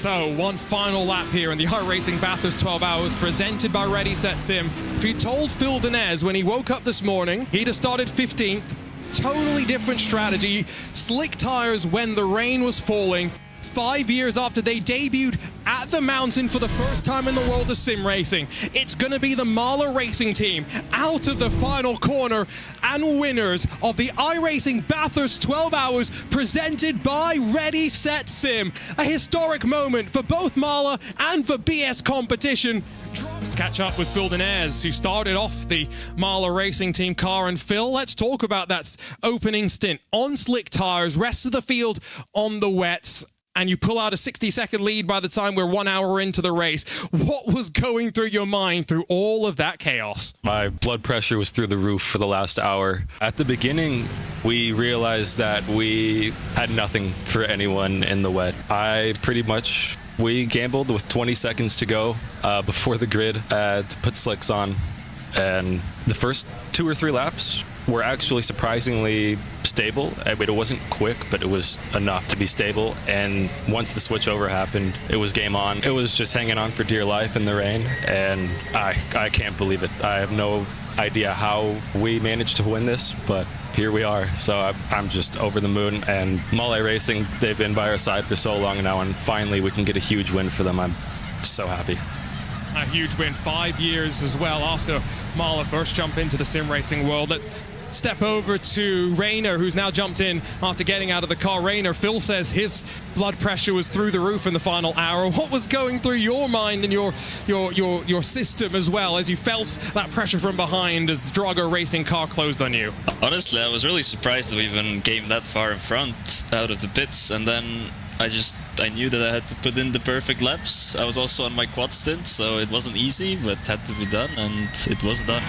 So, one final lap here in the iRacing Bathurst 12 Hours presented by Ready Set Sim. If you told Phil Denez when he woke up this morning, he'd have started 15th. Totally different strategy. Slick tires when the rain was falling. 5 years after they debuted at the mountain for the first time in the world of sim racing. It's going to be the Mahle racing team out of the final corner and winners of the iRacing Bathurst 12 Hours presented by Ready Set Sim. A historic moment for both Mahle and for BS competition. Let's catch up with Phil Denez, who started off the Mahle racing team car. And Phil, let's talk about that opening stint on slick tires, rest of the field on the wets. And you pull out a 60-second lead by the time we're 1 hour into the race. What was going through your mind through all of that chaos? My blood pressure was through the roof for the last hour. At the beginning, we realized that we had nothing for anyone in the wet. We gambled with 20 seconds to go before the grid to put slicks on. And the first 2 or 3 laps were actually surprisingly stable. I mean, it wasn't quick, but it was enough to be stable. And once the switchover happened, it was game on. It was just hanging on for dear life in the rain, and I can't believe it. I have no idea how we managed to win this, but here we are. So I'm just over the moon. And Mahle Racing, they've been by our side for so long now, and finally we can get a huge win for them. I'm so happy. A huge win, 5 years as well after Mahle first jumped into the sim racing world. Let's step over to Rainier, who's now jumped in after getting out of the car. Rainier, Phil says his blood pressure was through the roof in the final hour. What was going through your mind and your system as well as you felt that pressure from behind as the Drago racing car closed on you? Honestly, I was really surprised that we even came that far in front out of the pits, and then I knew that I had to put in the perfect laps. I was also on my quad stint, so it wasn't easy, but had to be done, and it was done.